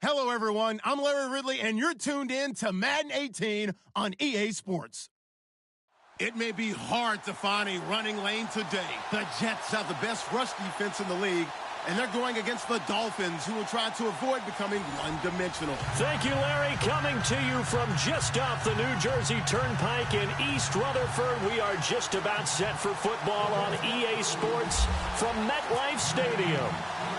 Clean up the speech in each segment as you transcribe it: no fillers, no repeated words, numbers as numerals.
Hello, everyone. I'm Larry Ridley, and you're tuned in to Madden 18 on EA Sports. It may be hard to find a running lane today. The Jets have the best rush defense in the league, and they're going against the Dolphins, who will try to avoid becoming one-dimensional. Thank you, Larry. Coming to you from just off the New Jersey Turnpike in East Rutherford, we are just about set for football on EA Sports from MetLife Stadium.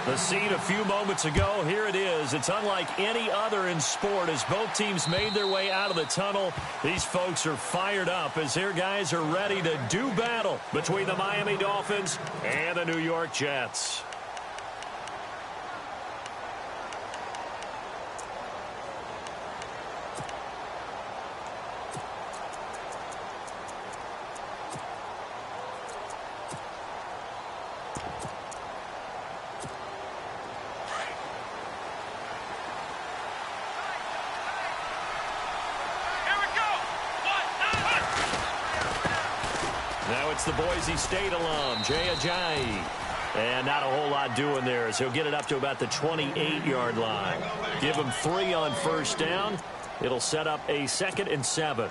The scene a few moments ago, here it is. It's unlike any other in sport as both teams made their way out of the tunnel. These folks are fired up as their guys are ready to do battle between the Miami Dolphins and the New York Jets. Now it's the Boise State alum, Jay Ajayi. And not a whole lot doing there as he'll get it up to about the 28-yard line. Give him 3 on first down. It'll set up a 2nd and 7.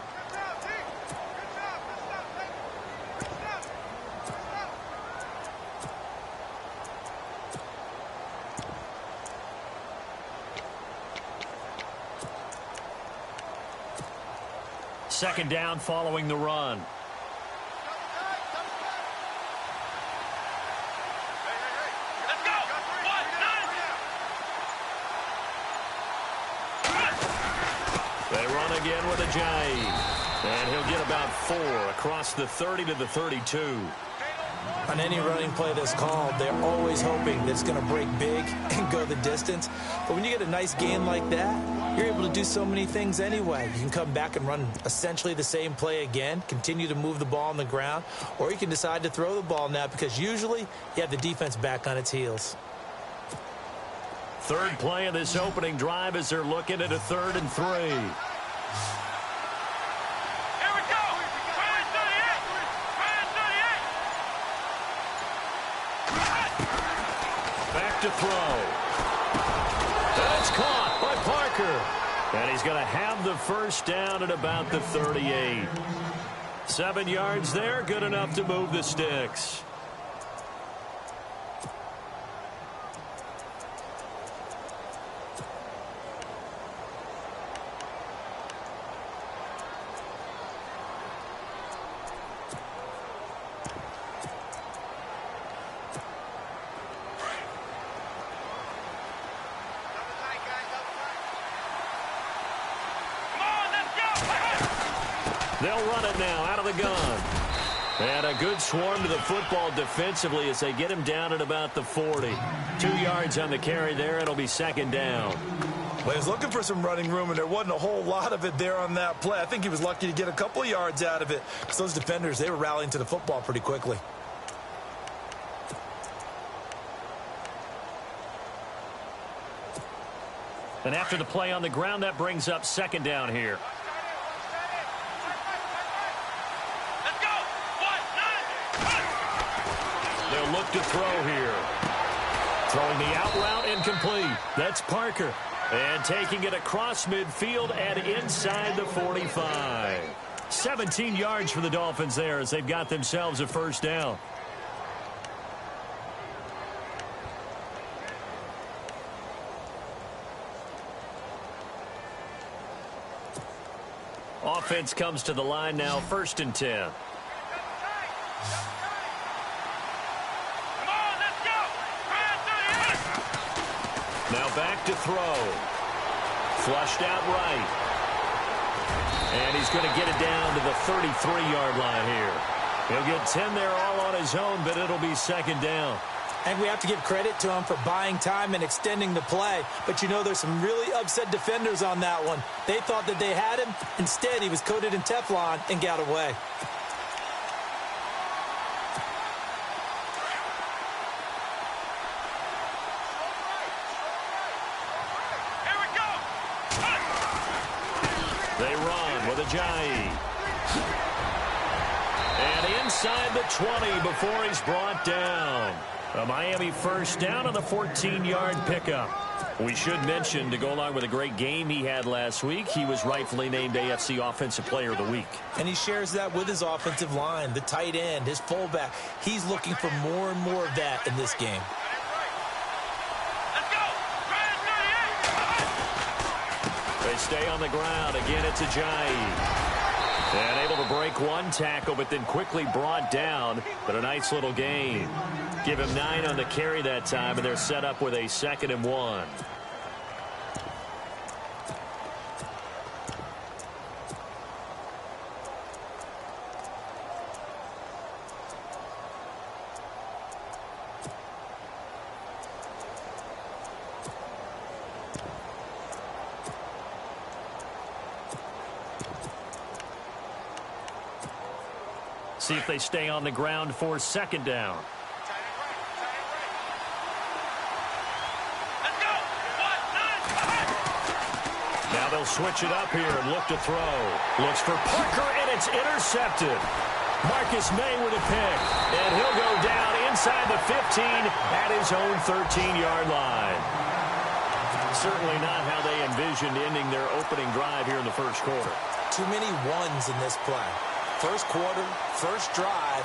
Second down following the run. They run again with Ajayi. And he'll get about 4 across the 30 to the 32. On any running play that's called, they're always hoping that it's going to break big and go the distance. But when you get a nice gain like that, you're able to do so many things anyway. You can come back and run essentially the same play again, continue to move the ball on the ground, or you can decide to throw the ball now because usually you have the defense back on its heels. Third play of this opening drive as they're looking at a 3rd and 3. Back to throw. That's caught by Parker. And he's going to have the first down at about the 38. 7 yards there, good enough to move the sticks. They'll run it now out of the gun. And a good swarm to the football defensively as they get him down at about the 40. 2 yards on the carry there. It'll be 2nd down. Well, he was looking for some running room, and there wasn't a whole lot of it there on that play. I think he was lucky to get a couple of yards out of it because those defenders, they were rallying to the football pretty quickly. And after the play on the ground, that brings up 2nd down here. They'll look to throw here. Throwing the out route incomplete. That's Parker. And taking it across midfield and inside the 45. 17 yards for the Dolphins there as they've got themselves a first down. Offense comes to the line now, 1st and 10. Now back to throw. Flushed out right. And he's going to get it down to the 33-yard line here. He'll get 10 there all on his own, but it'll be 2nd down. And we have to give credit to him for buying time and extending the play. But you know there's some really upset defenders on that one. They thought that they had him. Instead, he was coated in Teflon and got away. They run with Ajayi. And inside the 20 before he's brought down. A Miami first down on the 14-yard pickup. We should mention, to go along with a great game he had last week, he was rightfully named AFC Offensive Player of the Week. And he shares that with his offensive line, the tight end, his fullback. He's looking for more and more of that in this game. They stay on the ground. Again, it's Ajayi. And able to break one tackle, but then quickly brought down. But a nice little gain. Give him 9 on the carry that time, and they're set up with a 2nd and 1. See if they stay on the ground for 2nd down. Now they'll switch it up here and look to throw. Looks for Parker, and it's intercepted. Marcus May with a pick, and he'll go down inside the 15 at his own 13-yard line. Certainly not how they envisioned ending their opening drive here in the first quarter. Too many ones in this play. First quarter, first drive,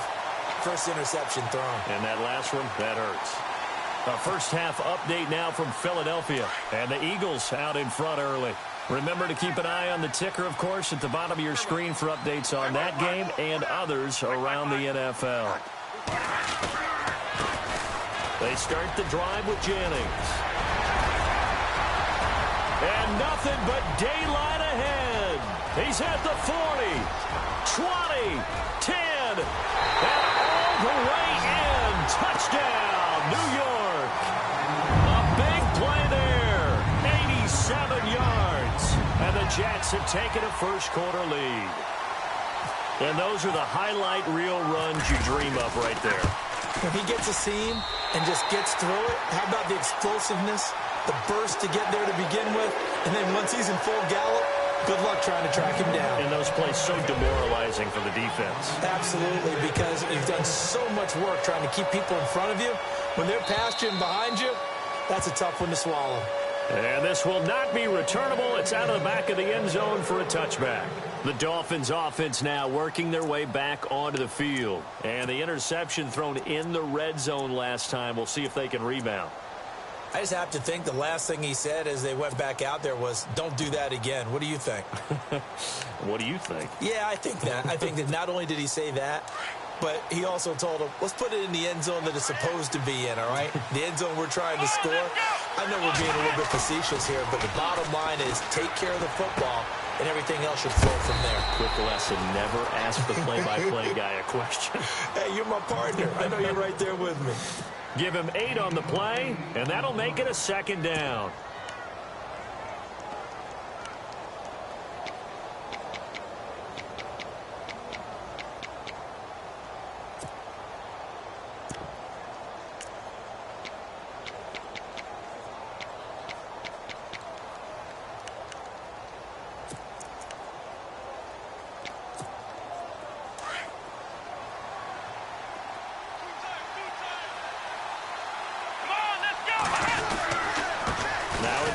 first interception thrown. And that last one, that hurts. A first half update now from Philadelphia. And the Eagles out in front early. Remember to keep an eye on the ticker, of course, at the bottom of your screen for updates on that game and others around the NFL. They start the drive with Jennings. And nothing but daylight ahead. He's at the 40. 20, 10, and all the way in. Touchdown, New York. A big play there. 87 yards. And the Jets have taken a first quarter lead. And those are the highlight reel runs you dream of right there. If he gets a seam and just gets through it, how about the explosiveness, the burst to get there to begin with, and then once he's in full gallop, good luck trying to track him down. And those plays so demoralizing for the defense. Absolutely, because you've done so much work trying to keep people in front of you. When they're past you and behind you, that's a tough one to swallow. And this will not be returnable. It's out of the back of the end zone for a touchback. The Dolphins offense now working their way back onto the field. And the interception thrown in the red zone last time. We'll see if they can rebound. I just have to think the last thing he said as they went back out there was, don't do that again. What do you think? What do you think? Yeah, I think that. I think that not only did he say that, but he also told him, let's put it in the end zone that it's supposed to be in, all right? The end zone we're trying to score. I know we're being a little bit facetious here, but the bottom line is take care of the football, and everything else should flow from there. Quick lesson, never ask the play-by-play guy a question. Hey, you're my partner. I know you're right there with me. Give him 8 on the play, and that'll make it a 2nd down.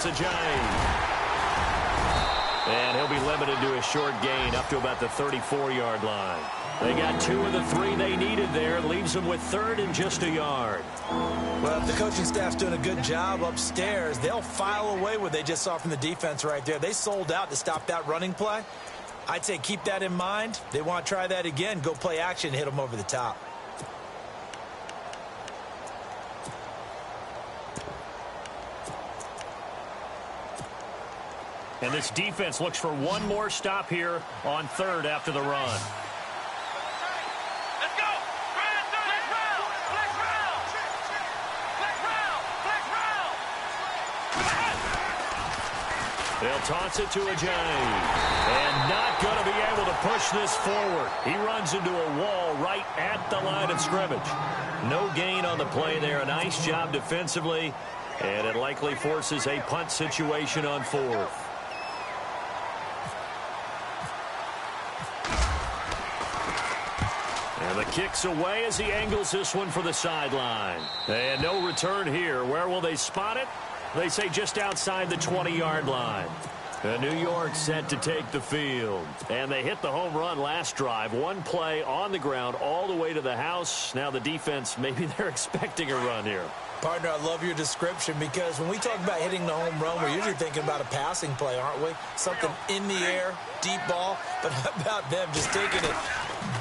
Ajayi. And he'll be limited to a short gain up to about the 34-yard line. They got 2 of the 3 they needed there. Leaves them with 3rd and just a yard. Well, if the coaching staff's doing a good job upstairs, they'll file away what they just saw from the defense right there. They sold out to stop that running play. I'd say keep that in mind. They want to try that again. Go play action and hit them over the top. And this defense looks for one more stop here on 3rd after the run. Let's go! Black round! They'll toss it to Ajayi. And not going to be able to push this forward. He runs into a wall right at the line of scrimmage. No gain on the play there. A nice job defensively. And it likely forces a punt situation on 4th. And the kick's away as he angles this one for the sideline. And no return here. Where will they spot it? They say just outside the 20-yard line. New York set to take the field. And they hit the home run last drive. One play on the ground all the way to the house. Now the defense, maybe they're expecting a run here. Partner, I love your description because when we talk about hitting the home run, we're usually thinking about a passing play, aren't we? Something in the air, deep ball. But how about them just taking it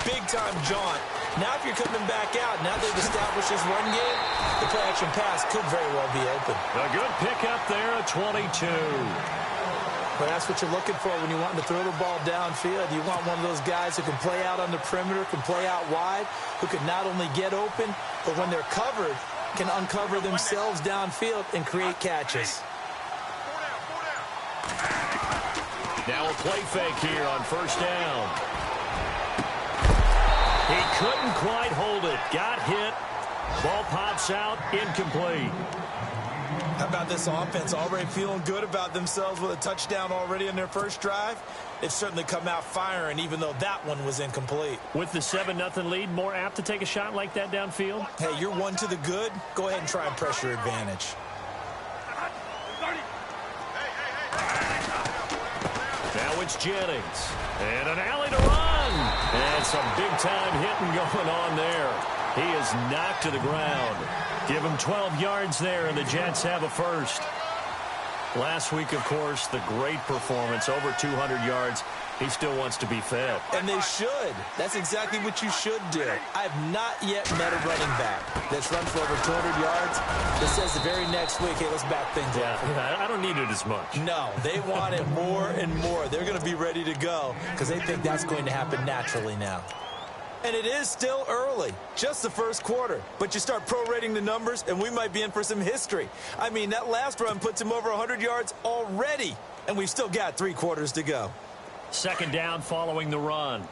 big-time jaunt? Now if you're coming back out, now they've established this run game, the play-action pass could very well be open. A good pickup there at 22. But that's what you're looking for when you want to throw the ball downfield. You want one of those guys who can play out on the perimeter, can play out wide, who can not only get open, but when they're covered, can uncover themselves downfield and create catches. Now a play fake here on first down. He couldn't quite hold it. Got hit. Ball pops out. Incomplete. How about this offense already feeling good about themselves with a touchdown already in their first drive? They've certainly come out firing, even though that one was incomplete. With the 7-0 lead, more apt to take a shot like that downfield? Hey, you're one to the good. Go ahead and try and press your advantage. Now it's Jennings. And an alley to run. And some big-time hitting going on there. He is knocked to the ground. Give him 12 yards there, and the Jets have a first. Last week, of course, the great performance, over 200 yards. He still wants to be fed. And they should. That's exactly what you should do. I have not yet met a running back that's run for over 200 yards that says the very next week, hey, let's back things up. Yeah, I don't need it as much. No, they want it more and more. They're going to be ready to go because they think that's going to happen naturally now. And it is still early, just the first quarter. But you start prorating the numbers, and we might be in for some history. I mean, that last run puts him over 100 yards already, and we've still got 3 quarters to go. Second down following the run.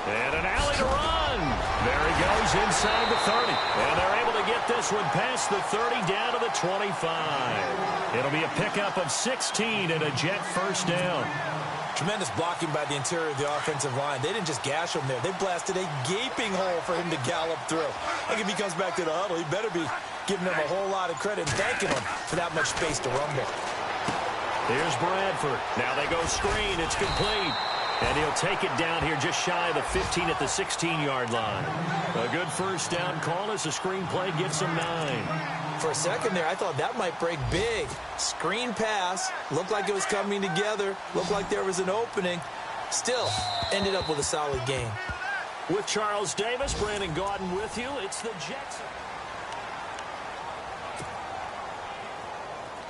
And an alley to run. There he goes inside the 30. And they're able to get this one past the 30 down to the 25. It'll be a pickup of 16 and a Jet first down. Tremendous blocking by the interior of the offensive line. They didn't just gash him there. They blasted a gaping hole for him to gallop through. I think if he comes back to the huddle, he better be giving them a whole lot of credit and thanking them for that much space to rumble. Here's Bradford. Now they go screen. It's complete. And he'll take it down here just shy of the 15 at the 16-yard line. A good first down call as the screen play gets him 9. For a second there, I thought that might break big. Screen pass. Looked like it was coming together. Looked like there was an opening. Still, ended up with a solid game. With Charles Davis, Brandon Gaudin with you. It's the Jets.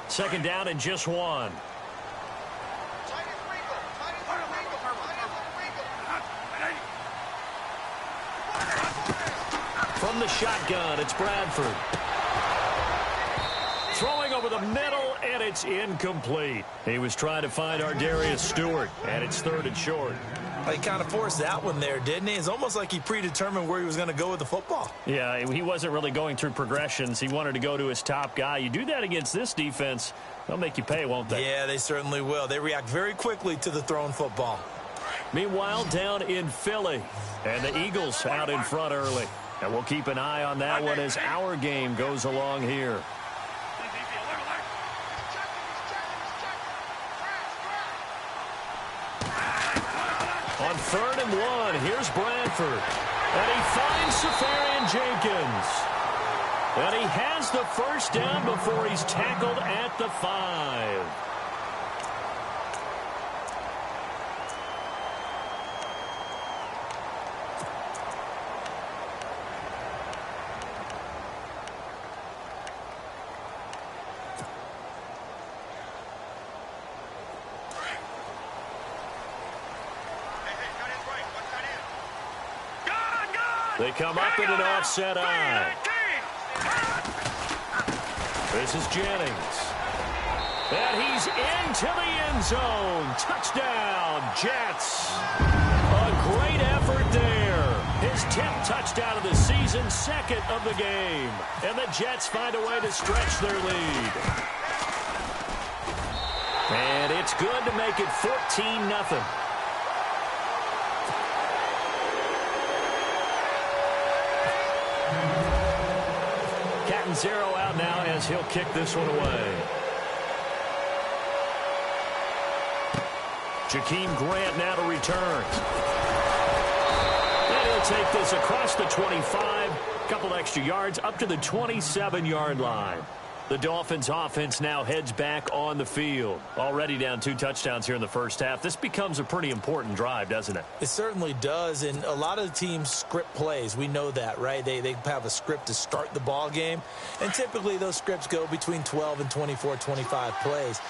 Second down and just 1. From the shotgun, it's Bradford. Throwing over the middle, and it's incomplete. He was trying to find Ardarius Stewart, and it's 3rd and short. He kind of forced that one there, didn't he? It's almost like he predetermined where he was going to go with the football. Yeah, he wasn't really going through progressions. He wanted to go to his top guy. You do that against this defense, they'll make you pay, won't they? Yeah, they certainly will. They react very quickly to the thrown football. Meanwhile, down in Philly, and the Eagles out in front early. And we'll keep an eye on that one as our game goes along here. On 3rd and 1, here's Bradford. And he finds Safarian Jenkins. And he has the first down before he's tackled at the 5. They come up in an offset eye. This is Jennings. And he's into the end zone. Touchdown, Jets. A great effort there. His 10th touchdown of the season, 2nd of the game. And the Jets find a way to stretch their lead. And it's good to make it 14-0. Cat and zero out now as he'll kick this one away. Jakeem Grant now to return. And he'll take this across the 25. Couple extra yards up to the 27-yard line. The Dolphins offense now heads back on the field. Already down 2 touchdowns here in the first half. This becomes a pretty important drive, doesn't it? It certainly does, and a lot of the teams script plays. We know that, right? They have a script to start the ball game, and typically those scripts go between 12 and 24, 25 plays.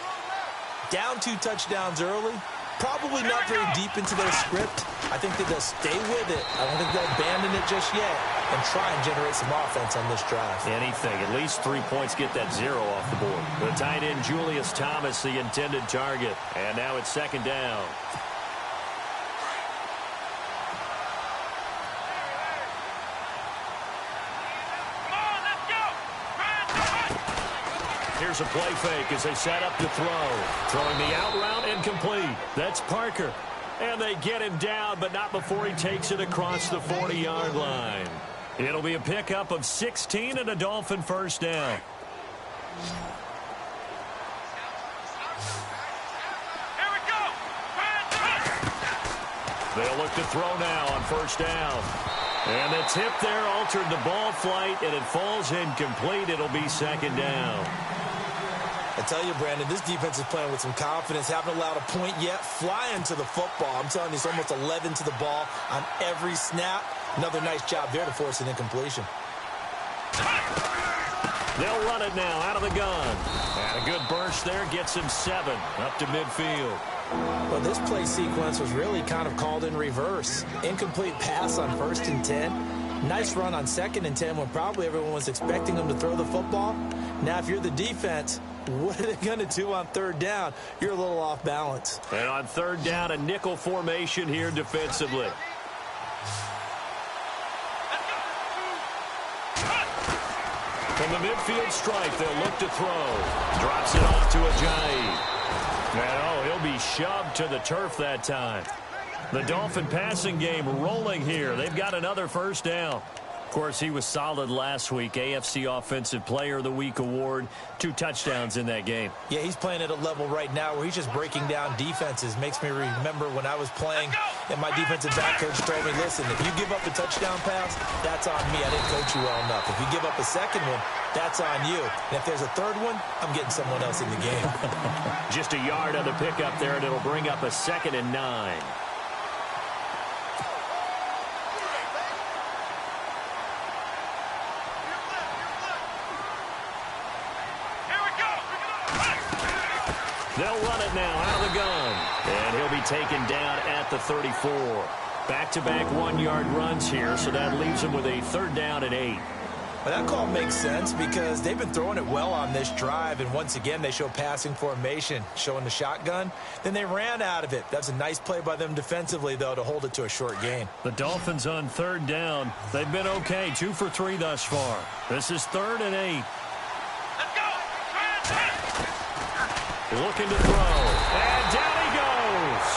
Down 2 touchdowns early, probably not very deep into their script. I think that they'll stay with it. I don't think they'll abandon it just yet and try and generate some offense on this drive. Anything. At least 3 points, get that 0 off the board. The tight end, Julius Thomas, the intended target. And now it's second down. Here's a play fake as they set up to throw. Throwing the out route incomplete. That's Parker. And they get him down, but not before he takes it across the 40-yard line. It'll be a pickup of 16 and a Dolphin first down. Here we go. They'll look to throw now on first down. And the tip there altered the ball flight, and it falls incomplete. It'll be second down. I tell you, Brandon, this defense is playing with some confidence. Haven't allowed a point yet. Flying to the football. I'm telling you, it's almost 11 to the ball on every snap. Another nice job there to force an incompletion. They'll run it now out of the gun. And a good burst there gets him 7 up to midfield. Well, this play sequence was really kind of called in reverse. Incomplete pass on 1st and 10. Nice run on 2nd and 10 when probably everyone was expecting them to throw the football. Now, if you're the defense, what are they going to do on 3rd down? You're a little off balance. And on 3rd down, a nickel formation here defensively. From the midfield stripe, they'll look to throw. Drops it off to Ajayi. And, he'll be shoved to the turf that time. The Dolphin passing game rolling here. They've got another first down. Of course, he was solid last week. AFC Offensive Player of the Week award. 2 touchdowns in that game. Yeah, he's playing at a level right now where he's just breaking down defenses. Makes me remember when I was playing and my defensive back coach told me, listen, if you give up a touchdown pass, that's on me. I didn't coach you well enough. If you give up a second one, that's on you. And if there's a third one, I'm getting someone else in the game. Just a yard on the pickup there, and it'll bring up a 2nd and 9. They'll run it now out of the gun. And he'll be taken down at the 34. Back-to-back 1-yard runs here, so that leaves him with a 3rd down and 8. Well, that call makes sense because they've been throwing it well on this drive, and once again they show passing formation, showing the shotgun. Then they ran out of it. That's a nice play by them defensively, though, to hold it to a short gain. The Dolphins on 3rd down. They've been okay, 2 for 3 thus far. This is 3rd and 8. Let's go. Looking to throw. And down he goes.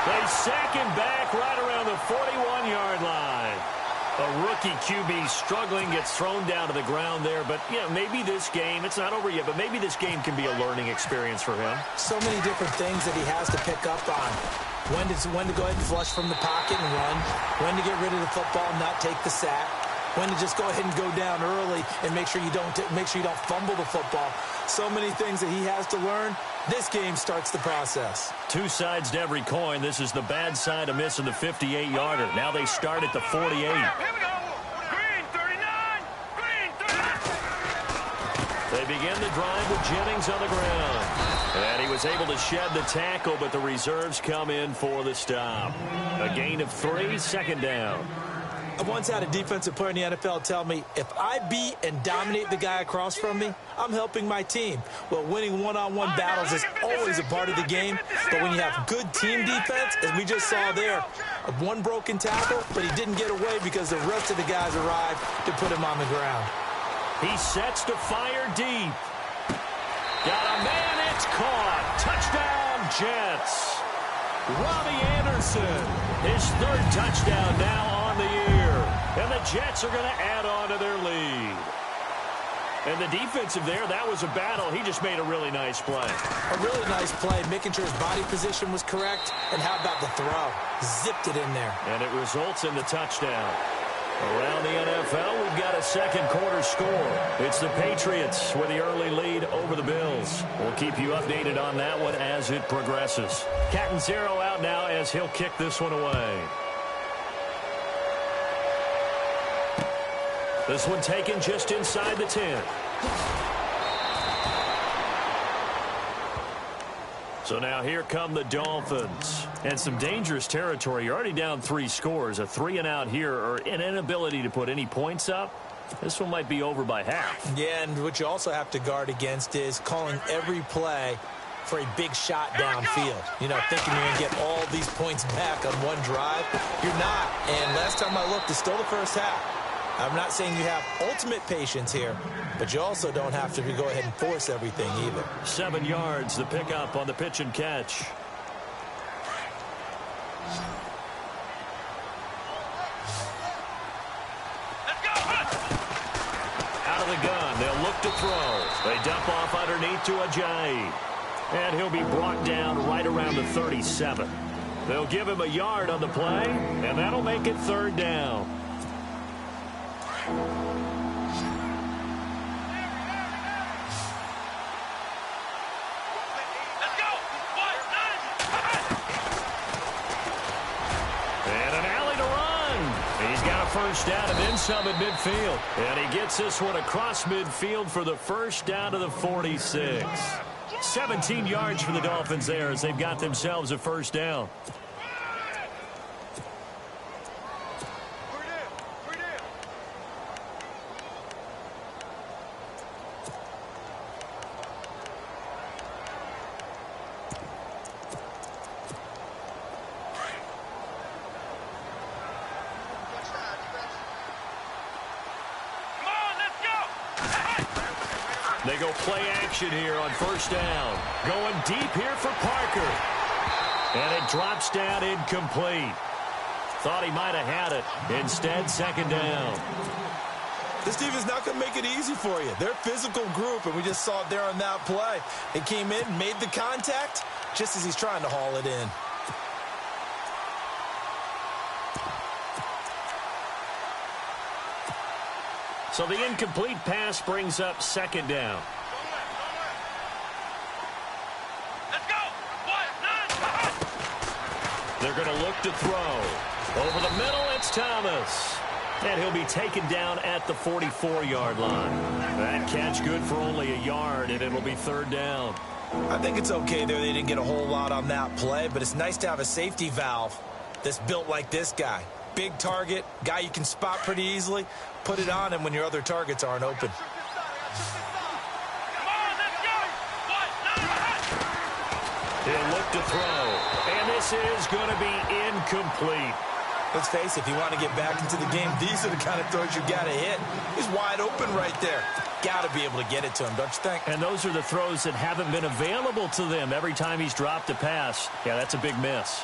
They sack him back right around the 41-yard line. A rookie QB struggling, gets thrown down to the ground there. But, maybe this game, it's not over yet, but maybe this game can be a learning experience for him. So many different things that he has to pick up on. When to go ahead and flush from the pocket and run. When to get rid of the football and not take the sack. When to just go ahead and go down early and make sure you don't fumble the football. So many things that he has to learn. This game starts the process. 2 sides to every coin. This is the bad side of missing the 58-yarder. Now they start at the 48. Here we go. Green 39. Green 39. They begin the drive with Jennings on the ground. And he was able to shed the tackle, but the reserves come in for the stop. A gain of 3, 2nd down. I once had a defensive player in the NFL tell me, if I beat and dominate the guy across from me, I'm helping my team. Well, winning one-on-one battles is always a part of the game, but when you have good team defense, as we just saw there, one broken tackle, but he didn't get away because the rest of the guys arrived to put him on the ground. He sets to fire deep. Got a man, it's caught. Touchdown. Jets. Robbie Anderson, his third touchdown now on the year. And the Jets are going to add on to their lead. And the defensive there, that was a battle. He just made a really nice play. A really nice play, making sure his body position was correct. And how about the throw? Zipped it in there. And it results in the touchdown. Around the NFL, we've got a second quarter score. It's the Patriots with the early lead over the Bills. We'll keep you updated on that one as it progresses. Catanzaro out now as he'll kick this one away. This one taken just inside the 10. So now here come the Dolphins. And some dangerous territory. You're already down 3 scores. A 3-and-out here, or an inability to put any points up. This one might be over by half. Yeah, and what you also have to guard against is calling every play for a big shot downfield. You know, thinking you're going to get all these points back on one drive. You're not. And last time I looked, it's still the first half. I'm not saying you have ultimate patience here, but you also don't have to go ahead and force everything either. 7 yards, the pickup on the pitch and catch. Out of the gun, they'll look to throw. They dump off underneath to Ajayi. And he'll be brought down right around the 37. They'll give him a yard on the play, and that'll make it 3rd down. First down and then some at midfield. And he gets this one across midfield for the first down to the 46. 17 yards for the Dolphins there as they've got themselves a first down. They go play action here on first down. Going deep here for Parker. And it drops down incomplete. Thought he might have had it. Instead, 2nd down. This team is not going to make it easy for you. They're a physical group, and we just saw it there on that play. It came in, made the contact, just as he's trying to haul it in. So the incomplete pass brings up 2nd down. Let's go. 1, 9. They're going to look to throw. Over the middle, it's Thomas. And he'll be taken down at the 44-yard line. That catch good for only a yard, and it'll be 3rd down. I think it's okay there. They didn't get a whole lot on that play, but it's nice to have a safety valve that's built like this guy. Big target, guy you can spot pretty easily. Put it on him when your other targets aren't open. Come on, let's go. 1, 9. He'll look to throw. And this is going to be incomplete. Let's face it, if you want to get back into the game, these are the kind of throws you got to hit. He's wide open right there. Got to be able to get it to him, don't you think? And those are the throws that haven't been available to them every time he's dropped a pass. Yeah, that's a big miss.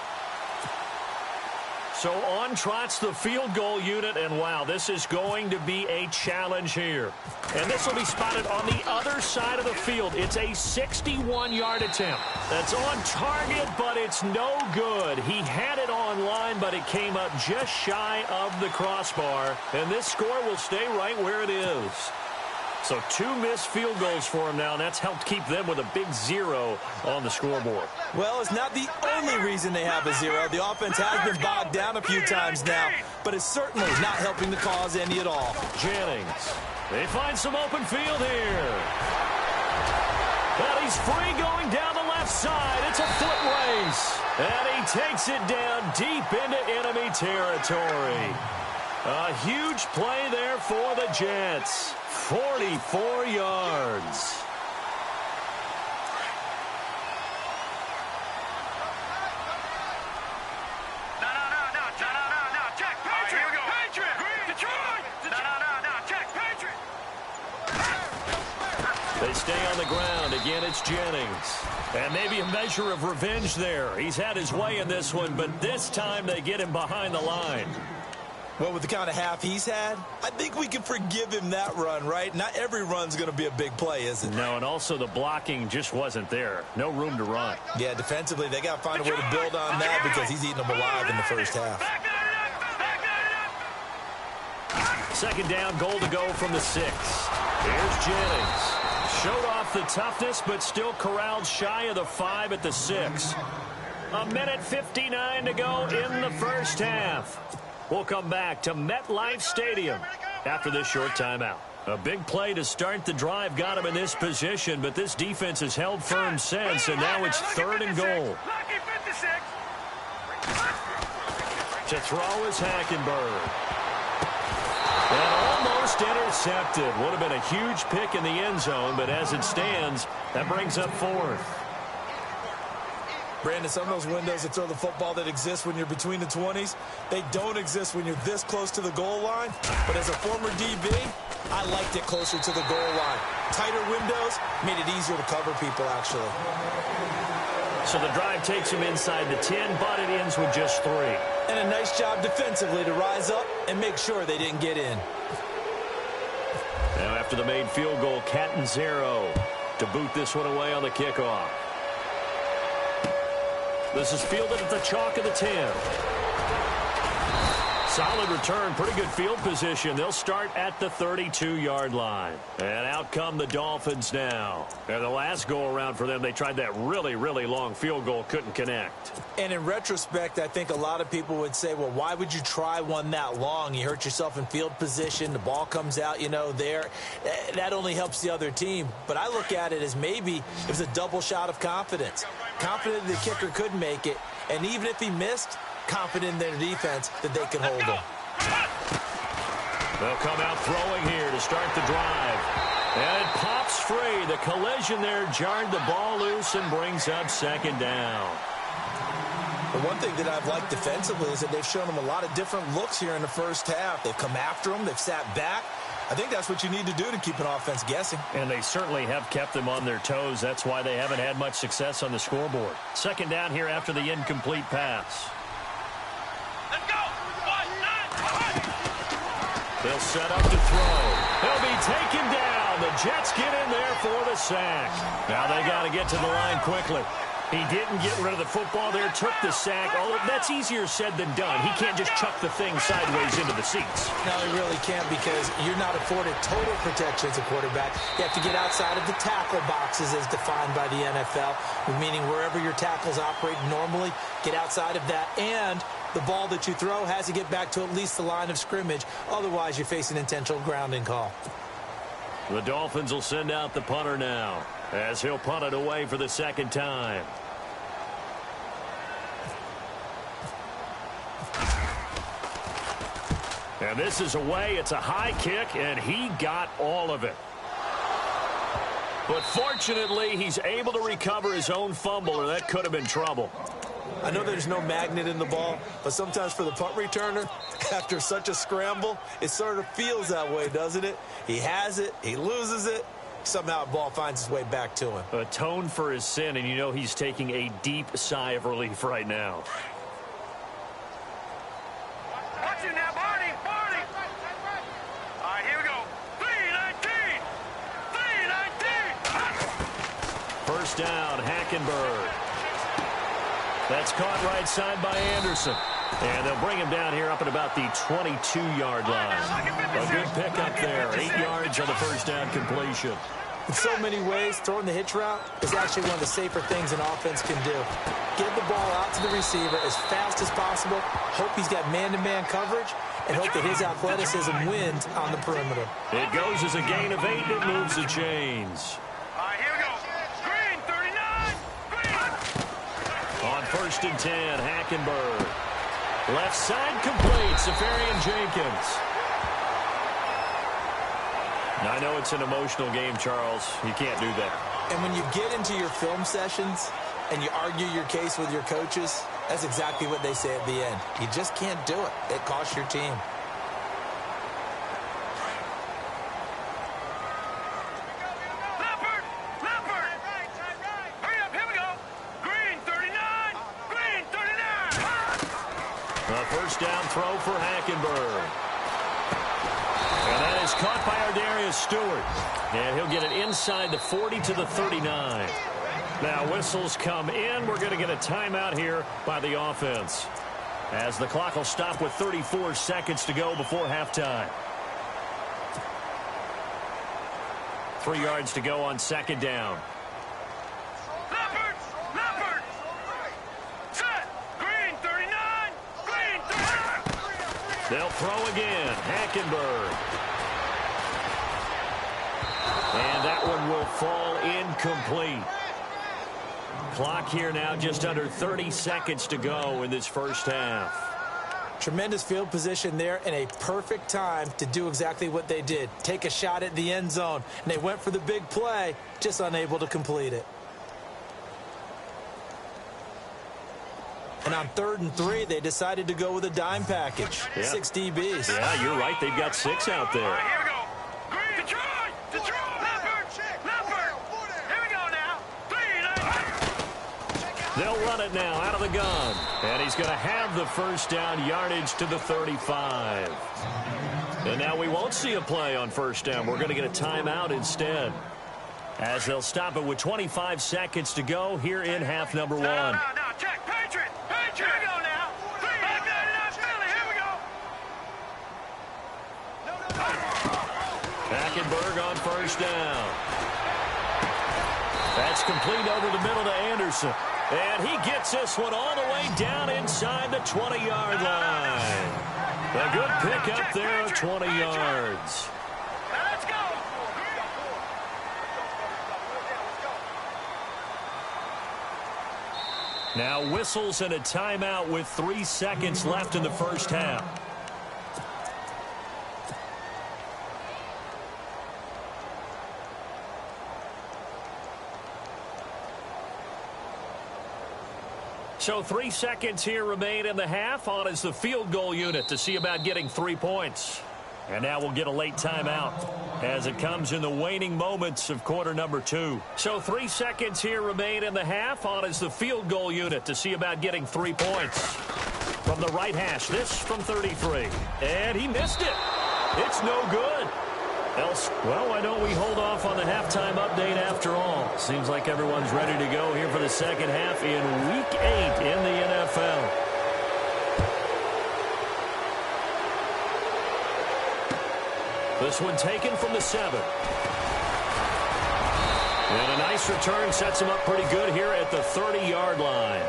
So on trots the field goal unit, and wow, this is going to be a challenge here. And this will be spotted on the other side of the field. It's a 61-yard attempt. That's on target, but it's no good. He had it on line, but it came up just shy of the crossbar. And this score will stay right where it is. So 2 missed field goals for him now, and that's helped keep them with a big 0 on the scoreboard. Well, it's not the only reason they have a 0. The offense has been bogged down a few times now, but it's certainly not helping the cause any at all. Jennings, they find some open field here. Well, he's free going down the left side. It's a foot race, and he takes it down deep into enemy territory. A huge play there for the Jets. 44 yards. No. Check. Patriot. Patriot. Detroit. No. Check. Patriot. They stay on the ground. Again, it's Jennings. And maybe a measure of revenge there. He's had his way in this one, but this time they get him behind the line. Well, with the kind of half he's had, I think we can forgive him that run, right? Not every run's going to be a big play, is it? No, and also the blocking just wasn't there. No room to run. Yeah, defensively, they got to find a way to build on that because he's eating them alive in the first half. Second down, goal to go from the 6. Here's Jennings. Showed off the toughness, but still corralled shy of the 5 at the 6. A minute 59 to go in the first half. We'll come back to MetLife Stadium after this short timeout. A big play to start the drive got him in this position, but this defense has held firm since, and now it's 3rd and goal. To throw is Hackenberg. And almost intercepted. Would have been a huge pick in the end zone, but as it stands, that brings up 4th. Brandon, some of those windows that throw the football that exist when you're between the 20s, they don't exist when you're this close to the goal line. But as a former DB, I liked it closer to the goal line. Tighter windows made it easier to cover people, actually. So the drive takes him inside the 10, but it ends with just 3. And a nice job defensively to rise up and make sure they didn't get in. Now after the made field goal, Catanzaro to boot this one away on the kickoff. This is fielded at the chalk of the 10. Solid return, pretty good field position. They'll start at the 32-yard line. And out come the Dolphins now. And the last go-around for them, they tried that really, really long field goal, couldn't connect. And in retrospect, I think a lot of people would say, well, why would you try one that long? You hurt yourself in field position. The ball comes out, there. That only helps the other team. But I look at it as maybe it was a double shot of confidence. Confident the kicker could make it. And even if he missed, confident in their defense that they could hold them. They'll come out throwing here to start the drive. And it pops free. The collision there jarred the ball loose and brings up 2nd down. The one thing that I've liked defensively is that they've shown them a lot of different looks here in the first half. They've come after them. They've sat back. I think that's what you need to do to keep an offense guessing. And they certainly have kept them on their toes. That's why they haven't had much success on the scoreboard. 2nd down here after the incomplete pass. They'll set up to throw. He'll be taken down. The Jets get in there for the sack. Now they got to get to the line quickly. He didn't get rid of the football there, took the sack. Although that's easier said than done. He can't just chuck the thing sideways into the seats. No, he really can't because you're not afforded total protection as a quarterback. You have to get outside of the tackle boxes as defined by the NFL, meaning wherever your tackles operate normally, get outside of that. And the ball that you throw has to get back to at least the line of scrimmage. Otherwise, you face an intentional grounding call. The Dolphins will send out the punter now as he'll punt it away for the 2nd time. And this is away. It's a high kick, and he got all of it. But fortunately, he's able to recover his own fumble, or that could have been trouble. I know there's no magnet in the ball, but sometimes for the punt returner, after such a scramble, it sort of feels that way, doesn't it? He has it, he loses it, somehow the ball finds its way back to him. Atone for his sin, and you know he's taking a deep sigh of relief right now. Watch it now, Barney! All right, here we go. 3-19! 3-19! First down, Hackenberg. That's caught right side by Anderson. And they'll bring him down here up at about the 22-yard line. A good pickup there. 8 yards on the first down completion. In so many ways, throwing the hitch route is actually one of the safer things an offense can do. Get the ball out to the receiver as fast as possible, hope he's got man-to-man coverage, and hope that his athleticism wins on the perimeter. It goes as a gain of 8, and it moves the chains. All right, here we go. Green, 39! Green! On 1st and 10, Hackenberg. Left side complete, Safarian Jenkins. Now, I know it's an emotional game, Charles. You can't do that. And when you get into your film sessions and you argue your case with your coaches, that's exactly what they say at the end. You just can't do it. It costs your team. Leopard! Hurry up, here we go! throw for Hackenberg. And that is caught by Ardarius Stewart. And he'll get it inside the 40 to the 39. Now whistles come in. We're going to get a timeout here by the offense, as the clock will stop with 34 seconds to go before halftime. 3 yards to go on second down. Leopard! Set! Green 39! Green 39! They'll throw again. Hackenberg. And that one will fall incomplete. Clock here now just under 30 seconds to go in this first half. Tremendous field position there and a perfect time to do exactly what they did. Take a shot at the end zone. And they went for the big play, just unable to complete it. And on 3rd and 3, they decided to go with a dime package. Yeah. 6 DBs. Yeah, you're right. They've got 6 out there. All right, here we go. Green, Detroit! Leopard! Here we go now. 3, They'll run it now out of the gun. And he's going to have the first down, yardage to the 35. And now we won't see a play on first down. We're going to get a timeout instead, as they'll stop it with 25 seconds to go here in half number 1. No, check. Patriot! Here we go now. 599 Philly. Here we go. Hackenberg on first down. That's complete over the middle to Anderson. And he gets this one all the way down inside the 20-yard line. A good pick up there of 20 yards. Now let's go. Now whistles and a timeout with 3 seconds left in the first half. So 3 seconds here remain in the half. On is the field goal unit to see about getting 3 points. And now we'll get a late timeout as it comes in the waning moments of quarter number 2. So 3 seconds here remain in the half. On is the field goal unit to see about getting 3 points. From the right hash, this from 33. And he missed it. It's no good. Well, why don't we hold off on the halftime update after all? Seems like everyone's ready to go here for the second half in Week 8 in the NFL. This one taken from the 7. And a nice return sets him up pretty good here at the 30-yard line.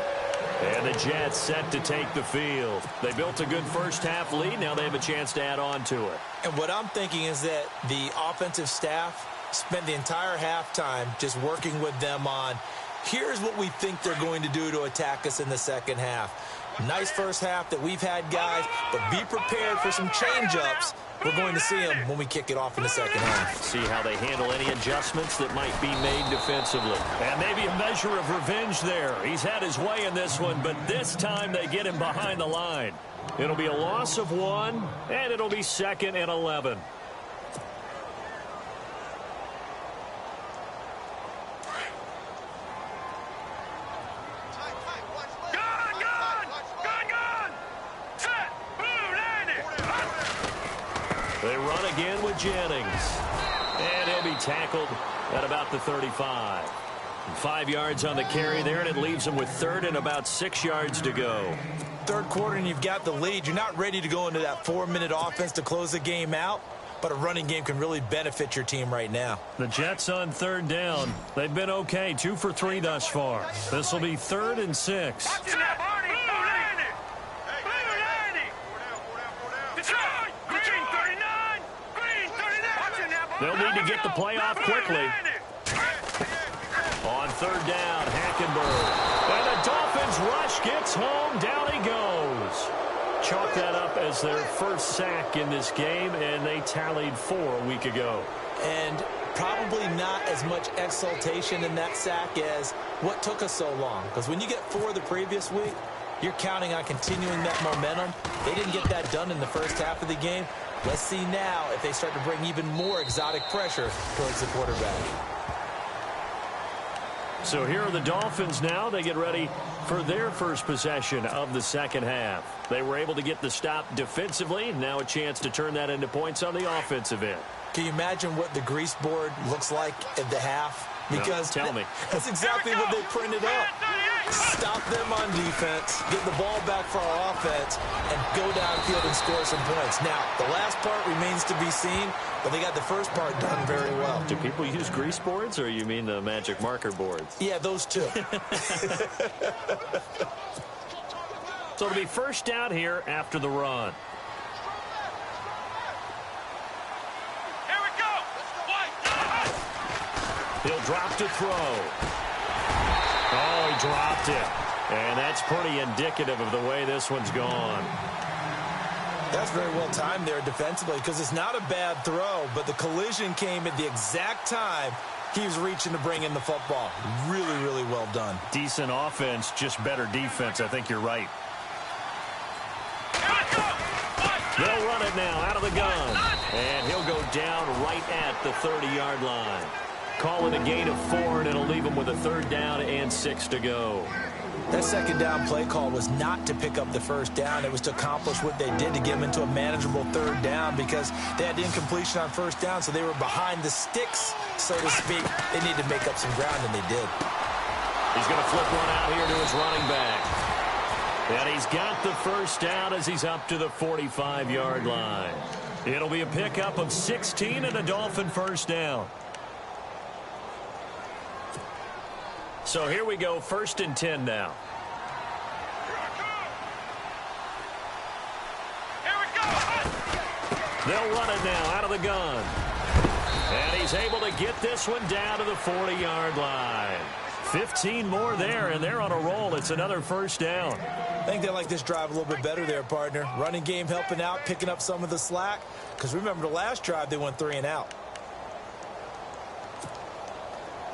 And the Jets set to take the field. They built a good first half lead. Now they have a chance to add on to it. And what I'm thinking is that the offensive staff spent the entire halftime just working with them on, here's what we think they're going to do to attack us in the second half. Nice first half that we've had, guys, but be prepared for some change-ups. We're going to see them when we kick it off in the second half. See how they handle any adjustments that might be made defensively. And maybe a measure of revenge there. He's had his way in this one, but this time they get him behind the line. It'll be a loss of 1, and it'll be 2nd and 11. They run again with Jennings. And he'll be tackled at about the 35. 5 yards on the carry there, and it leaves him with 3rd and about 6 yards to go. Third quarter, and you've got the lead. You're not ready to go into that 4-minute offense to close the game out, but a running game can really benefit your team right now. The Jets on 3rd down. They've been okay, 2 for 3 thus far. This will be 3rd and 6. They'll need to get the play off quickly. On 3rd down, Hackenberg. And the Dolphins rush gets home. Down he goes. Chalk that up as their first sack in this game, and they tallied 4 a week ago. And probably not as much exultation in that sack as what took us so long. Because when you get 4 the previous week, you're counting on continuing that momentum. They didn't get that done in the first half of the game. Let's see now if they start to bring even more exotic pressure towards the quarterback. So here are the Dolphins now. They get ready for their first possession of the second half. They were able to get the stop defensively. Now a chance to turn that into points on the offensive end. Can you imagine what the grease board looks like at the half? Because no, tell me. That's exactly what they printed up. Stop them on defense, get the ball back for our offense, and go downfield and score some points. Now, the last part remains to be seen, but they got the first part done very well. Do people use grease boards, or you mean the magic marker boards? Yeah, those two. So it'll be first down here after the run. Here we go. He'll drop to throw. Oh, he dropped it. And that's pretty indicative of the way this one's gone. That's very well timed there defensively because it's not a bad throw, but the collision came at the exact time he was reaching to bring in the football. Really, really well done. Decent offense, just better defense. I think you're right. They'll run it now out of the gun. And he'll go down right at the 30-yard line. Call it a gain of 4, and it'll leave him with a 3rd down and 6 to go. That second down play call was not to pick up the first down. It was to accomplish what they did to get them into a manageable 3rd down because they had incompletion on first down, so they were behind the sticks, so to speak. They needed to make up some ground, and they did. He's going to flip one out here to his running back. And he's got the first down as he's up to the 45-yard line. It'll be a pickup of 16 and a Dolphin first down. So here we go, 1st and 10 now. Here we go. They'll run it now out of the gun. And he's able to get this one down to the 40-yard line. 15 more there, and they're on a roll. It's another first down. I think they like this drive a little bit better there, partner. Running game helping out, picking up some of the slack. Because remember, the last drive, they went 3 and out.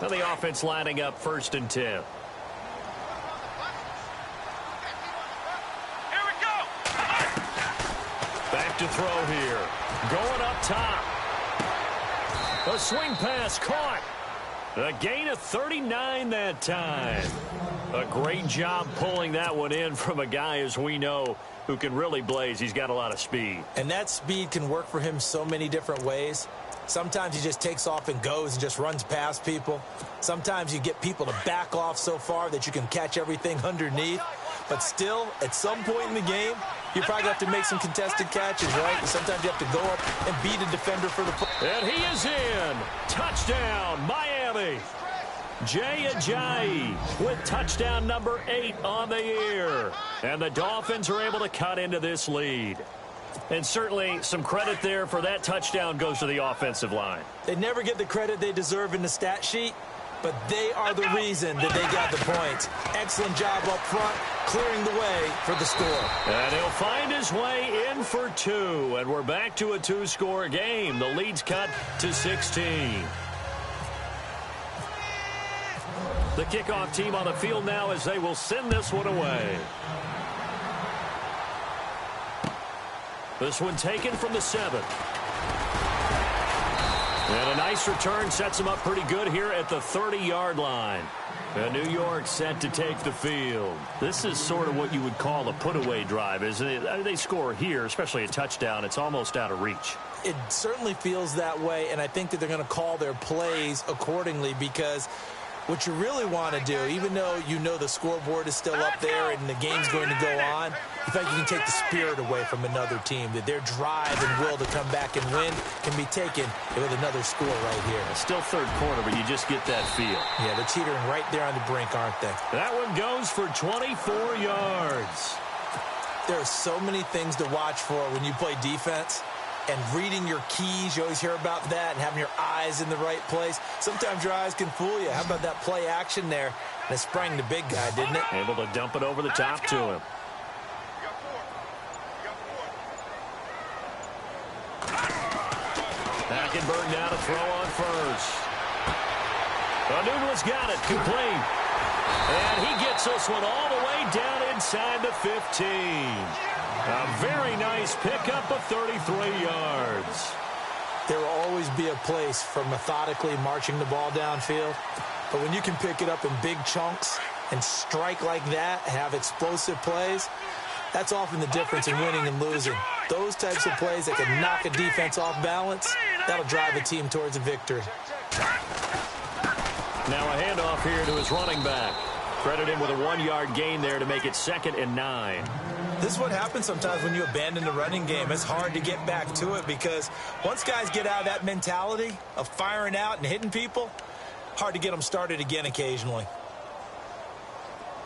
Now the offense lining up 1st and 10. Here we go. Back to throw here. Going up top. A swing pass caught. A gain of 39 that time. A great job pulling that one in from a guy, as we know, who can really blaze. He's got a lot of speed. And that speed can work for him so many different ways. Sometimes he just takes off and goes and just runs past people. Sometimes you get people to back off so far that you can catch everything underneath. But still, at some point in the game, you probably have to make some contested catches, right? And sometimes you have to go up and beat a defender for the play. And he is in. Touchdown, Miami. Jay Ajayi with touchdown number 8 on the year. And the Dolphins are able to cut into this lead. And certainly some credit there for that touchdown goes to the offensive line. They never get the credit they deserve in the stat sheet, but they are the reason that they got the points. Excellent job up front, clearing the way for the score. And he'll find his way in for 2. And we're back to a 2-score game. The lead's cut to 16. The kickoff team on the field now as they will send this one away. This one taken from the 7. And a nice return sets him up pretty good here at the 30-yard line. And New York set to take the field. This is sort of what you would call a put-away drive, isn't it? They score here, especially a touchdown. It's almost out of reach. It certainly feels that way, and I think that they're going to call their plays accordingly because what you really want to do, even though you know the scoreboard is still up there and the game's going to go on, in fact, you can take the spirit away from another team, that their drive and will to come back and win can be taken with another score right here. It's still third quarter, but you just get that feel. Yeah, they're teetering right there on the brink, aren't they? That one goes for 24 yards. There are so many things to watch for when you play defense. And reading your keys, you always hear about that, and having your eyes in the right place. Sometimes your eyes can fool you. How about that play action there? And it sprang the big guy, didn't it? Able to dump it over the top to him. Hackenberg now to throw on first. Newman's got it, complete. And he gets this one all the way down inside the 15. A very nice pickup of 33 yards. There will always be a place for methodically marching the ball downfield. But when you can pick it up in big chunks and strike like that, have explosive plays, that's often the difference in winning and losing. Those types of plays that can knock a defense off balance, that'll drive a team towards a victory. Now a handoff here to his running back. Credit him with a 1-yard gain there to make it 2nd and 9. This is what happens sometimes when you abandon the running game. It's hard to get back to it because once guys get out of that mentality of firing out and hitting people, hard to get them started again occasionally.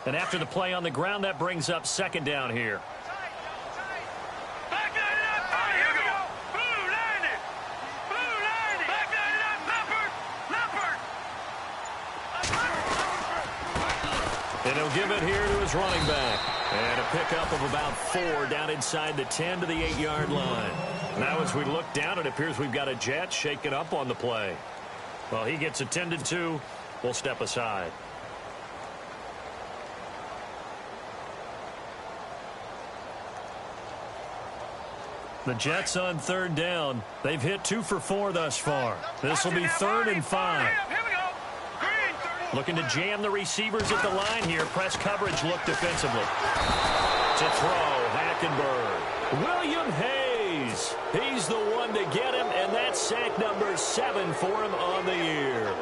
And after the play on the ground, that brings up 2nd down here. And he'll give it here to his running back. And a pickup of about 4 down inside the 10 to the 8-yard line. Now as we look down, it appears we've got a Jet shaking up on the play. Well, he gets attended to. We'll step aside. The Jets on 3rd down. They've hit 2 for 4 thus far. This will be 3rd and 5. Looking to jam the receivers at the line here. Press coverage look defensively. To throw, Hackenberg. William Hayes. He's the one to get him, and that's sack number 7 for him on the year.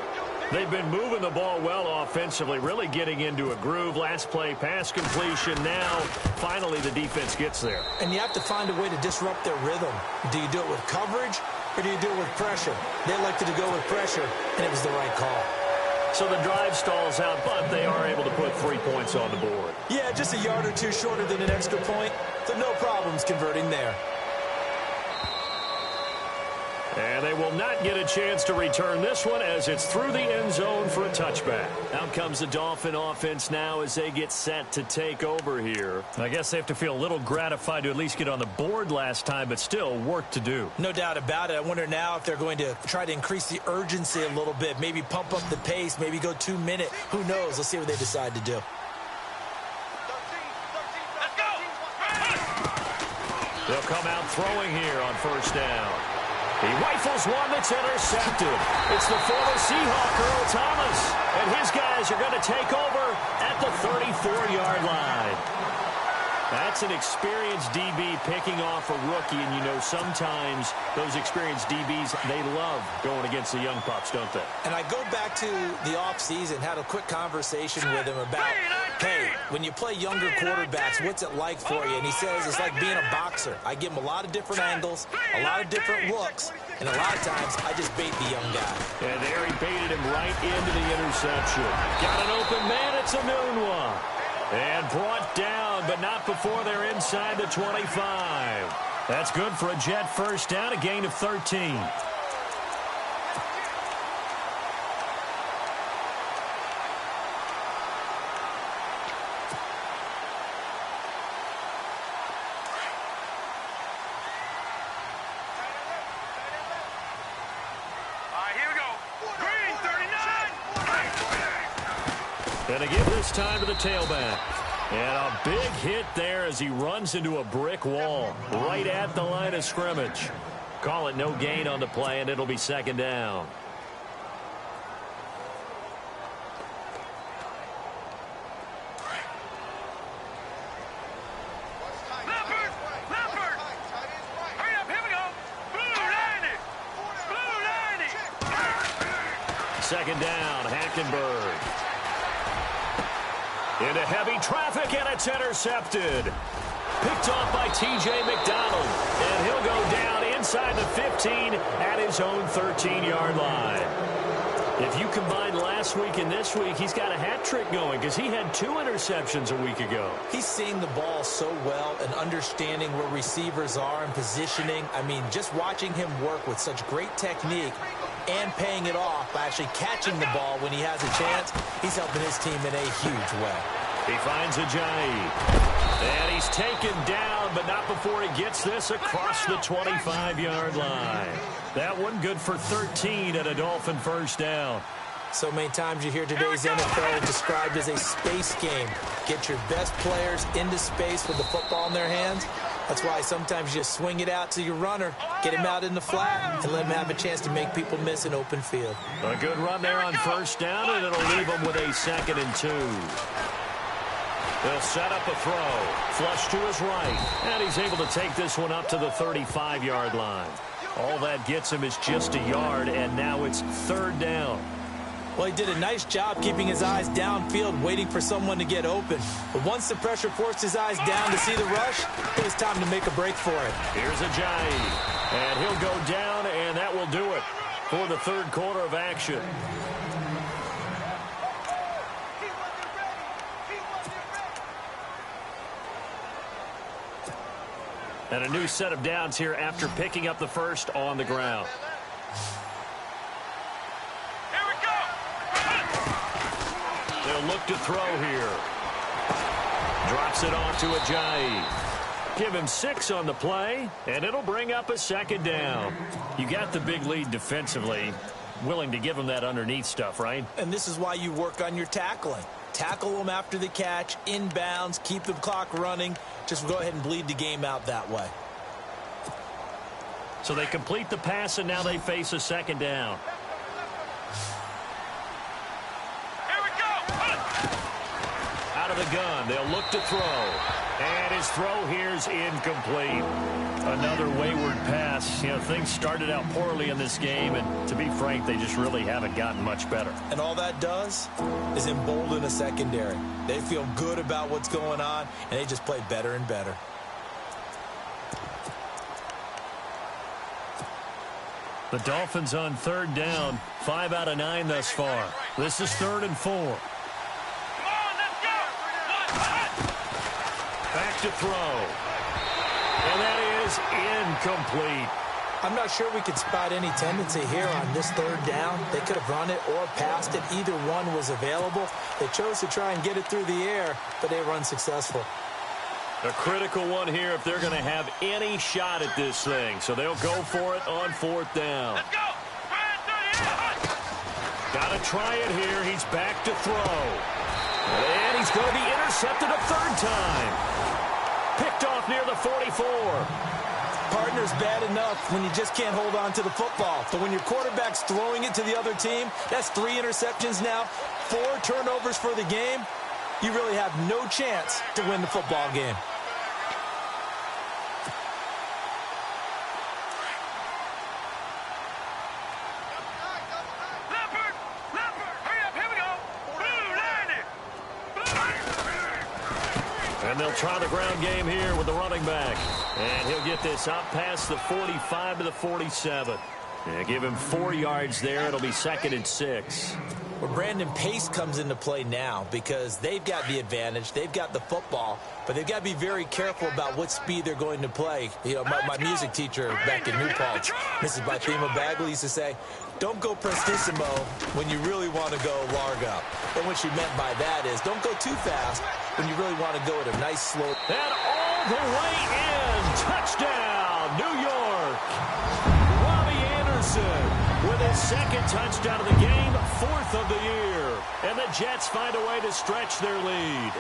They've been moving the ball well offensively, really getting into a groove. Last play, pass completion. Now, finally, the defense gets there. And you have to find a way to disrupt their rhythm. Do you do it with coverage, or do you do it with pressure? They elected to go with pressure, and it was the right call. So the drive stalls out, but they are able to put 3 points on the board. Yeah, just a yard or 2 shorter than an extra point, so no problems converting there. And they will not get a chance to return this one as it's through the end zone for a touchback. Out comes the Dolphin offense now as they get set to take over here. I guess they have to feel a little gratified to at least get on the board last time, but still work to do. No doubt about it. I wonder now if they're going to try to increase the urgency a little bit, maybe pump up the pace, maybe go 2-minute. Who knows? Let's see what they decide to do. They'll come out throwing here on 1st down. He rifles one that's intercepted. It's the former Seahawk, Earl Thomas. And his guys are going to take over at the 34-yard line. That's an experienced DB picking off a rookie, and you know sometimes those experienced DBs, they love going against the young pups, don't they? And I go back to the offseason, had a quick conversation with him about, hey, when you play younger quarterbacks, what's it like for you? And he says it's like being a boxer. I give him a lot of different angles, a lot of different looks, and a lot of times I just bait the young guy. And there he baited him right into the interception. Got an open man, it's a noon one. And brought down, but not before they're inside the 25. That's good for a Jet 1st down, a gain of 13. And they give this time to the tailback. And a big hit there as he runs into a brick wall right at the line of scrimmage. Call it no gain on the play, and it'll be 2nd down. Second down, Hackenberg. Into heavy traffic, and it's intercepted. Picked off by T.J. McDonald. And he'll go down inside the 15 at his own 13-yard line. If you combine last week and this week, he's got a hat trick going because he had 2 interceptions a week ago. He's seeing the ball so well and understanding where receivers are and positioning. I mean, just watching him work with such great technique and paying it off by actually catching the ball when he has a chance, he's helping his team in a huge way. He finds Ajayi. And he's taken down, but not before he gets this across the 25-yard line. That one good for 13 at a Dolphin 1st down. So many times you hear today's NFL described as a space game. Get your best players into space with the football in their hands. That's why sometimes you just swing it out to your runner, get him out in the flat, and let him have a chance to make people miss an open field. A good run there on first down, and it'll leave him with a 2nd and 2. They'll set up a throw. Flush to his right. And he's able to take this one up to the 35-yard line. All that gets him is just a yard, and now it's 3rd down. Well, he did a nice job keeping his eyes downfield, waiting for someone to get open. But once the pressure forced his eyes down to see the rush, it was time to make a break for it. Here's Ajayi, and he'll go down, and that will do it for the 3rd quarter of action. And a new set of downs here after picking up the first on the ground. They'll look to throw here. Drops it off to Ajayi. Give him 6 on the play, and it'll bring up a 2nd down. You got the big lead defensively. Willing to give him that underneath stuff, right? And this is why you work on your tackling. Tackle them after the catch, inbounds, keep the clock running. Just go ahead and bleed the game out that way. So they complete the pass, and now they face a 2nd down. Out of the gun, they'll look to throw. And his throw here's incomplete. Another wayward pass. You know, things started out poorly in this game, and to be frank, they just really haven't gotten much better. And all that does is embolden a secondary. They feel good about what's going on, and they just play better and better. The Dolphins on 3rd down, 5 out of 9 thus far. This is 3rd and 4. Back to throw. And that is incomplete. I'm not sure we could spot any tendency here on this 3rd down. They could have run it or passed it. Either one was available. They chose to try and get it through the air, but they were unsuccessful. A critical one here if they're going to have any shot at this thing. So they'll go for it on 4th down. Let's go. Got to try it here. He's back to throw. And he's going to be intercepted a 3rd time. Picked off near the 44. Partner's bad enough when you just can't hold on to the football. But when your quarterback's throwing it to the other team, that's 3 interceptions now, 4 turnovers for the game. You really have no chance to win the football game. And they'll try the ground game here with the running back. And he'll get this up past the 45 to the 47. And give him 4 yards there. It'll be 2nd and 6. Well, Brandon, pace comes into play now because they've got the advantage. They've got the football, but they've got to be very careful about what speed they're going to play. You know, my music teacher back in New Paltz, Mrs. Bathema Bagley, used to say, don't go prestissimo when you really want to go largo. And what she meant by that is don't go too fast when you really want to go at a nice slow. And all the way in. Touchdown, New York. Robbie Anderson with his 2nd touchdown of the game, 4th of the year. And the Jets find a way to stretch their lead.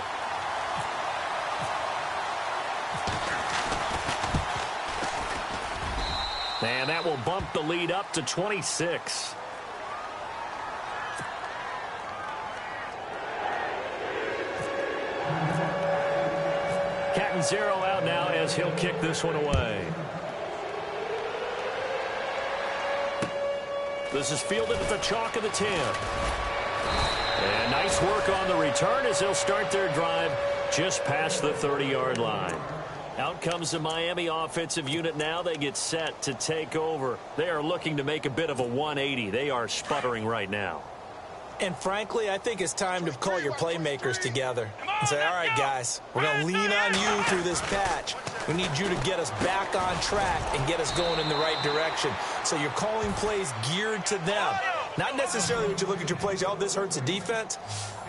And that will bump the lead up to 26. Catanzaro out now as he'll kick this one away. This is fielded at the chalk of the 10. And nice work on the return as they'll start their drive just past the 30-yard line. Out comes the Miami offensive unit now. They get set to take over. They are looking to make a bit of a 180. They are sputtering right now. And frankly, I think it's time to call your playmakers together and say, all right, guys, we're going to lean on you through this patch. We need you to get us back on track and get us going in the right direction. So you're calling plays geared to them. Not necessarily when you look at your plays, oh, this hurts the defense.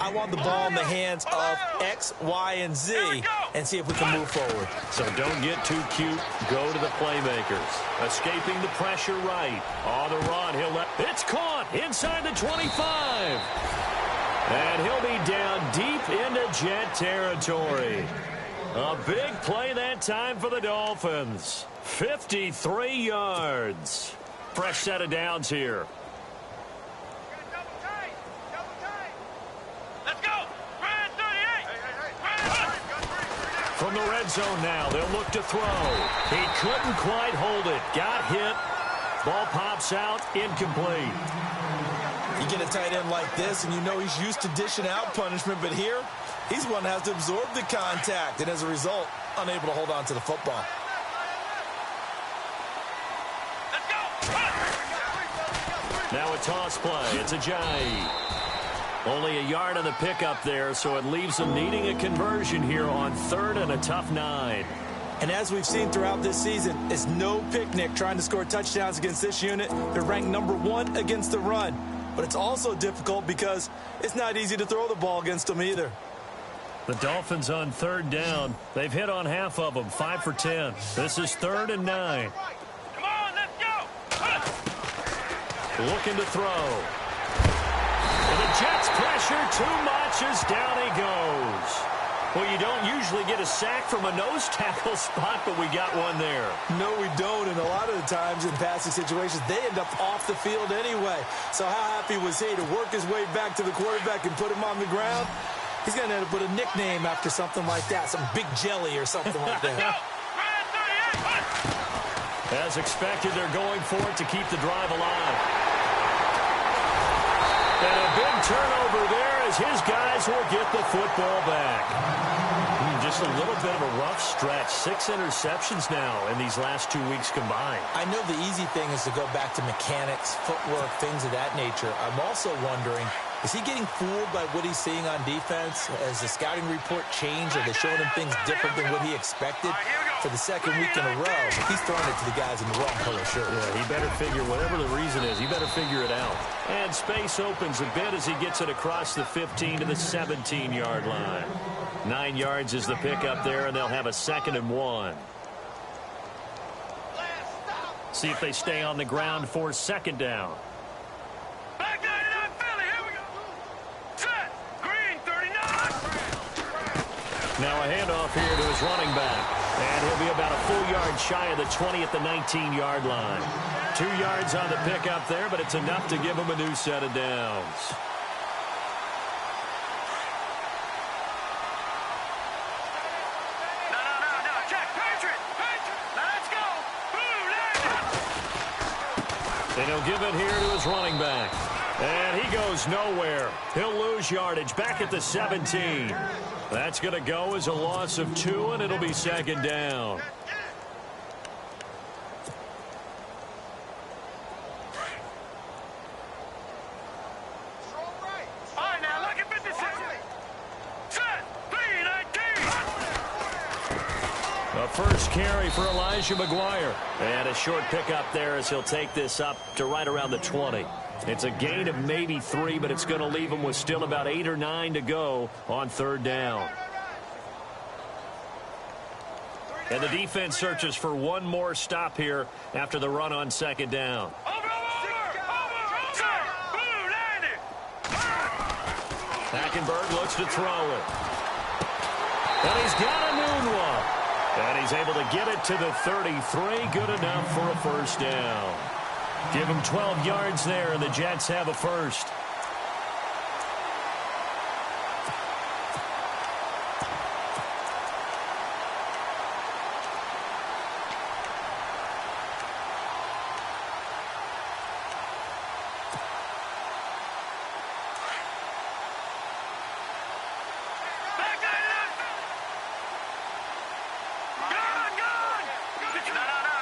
I want the ball in the hands of X, Y, and Z and see if we can move forward. So don't get too cute. Go to the playmakers. Escaping the pressure right. On the run, it's caught inside the 25. And he'll be down deep into Jet territory. A big play that time for the Dolphins. 53 yards. Fresh set of downs here. Let's go. Red 38. From the red zone now, they'll look to throw. He couldn't quite hold it. Got hit. Ball pops out, incomplete. You get a tight end like this, and you know he's used to dishing out punishment, but here, he's one that has to absorb the contact, and as a result, unable to hold on to the football. Let's go. Now a toss play. It's a Jai. Only a yard on the pickup there, so it leaves them needing a conversion here on 3rd and a tough 9. And as we've seen throughout this season, it's no picnic trying to score touchdowns against this unit. They're ranked #1 against the run. But it's also difficult because it's not easy to throw the ball against them either. The Dolphins on 3rd down. They've hit on half of them, 5 for 10. This is 3rd and 9. Come on, let's go. Looking to throw. And the Jets pressure too much as down he goes. Well, you don't usually get a sack from a nose tackle spot, but we got one there. No, we don't, and a lot of the times in passing situations, they end up off the field anyway. So how happy was he to work his way back to the quarterback and put him on the ground? He's going to end up with a nickname after something like that, some Big Jelly or something like that. As expected, they're going for it to keep the drive alive. And a big turnover there as his guys will get the football back. Just a little bit of a rough stretch. 6 interceptions now in these last 2 weeks combined. I know the easy thing is to go back to mechanics, footwork, things of that nature. I'm also wondering, is he getting fooled by what he's seeing on defense? Has the scouting report changed? Are they showing him things different than what he expected? For the second week in a row, he's throwing it to the guys in the wrong color shirt. Yeah, he better figure, whatever the reason is, he better figure it out. And space opens a bit as he gets it across the 15 to the 17-yard line. 9 yards is the pickup there, and they'll have a 2nd and 1. See if they stay on the ground for 2nd down. Back 99 Philly, here we go. Set. Green 39. Now a handoff here to his running back. And he'll be about a full yard shy of the 20 at the 19-yard line. 2 yards on the pickup there, but it's enough to give him a new set of downs. No, check. Patriot. Let's go. Blue, landed. And he'll give it here to his running back. And he goes nowhere. He'll lose yardage back at the 17. That's going to go as a loss of 2, and it'll be 2nd down. All right, now look at 56. Set. B19. A first carry for Elijah McGuire. And a short pickup there as he'll take this up to right around the 20. It's a gain of maybe 3, but it's going to leave him with still about 8 or 9 to go on 3rd down. And the defense searches for one more stop here after the run on 2nd down. Over. Set. Blue, landed. Hackenberg looks to throw it. And he's got a noon one. And he's able to get it to the 33. Good enough for a 1st down. Give him 12 yards there, and the Jets have a 1st. Back 99.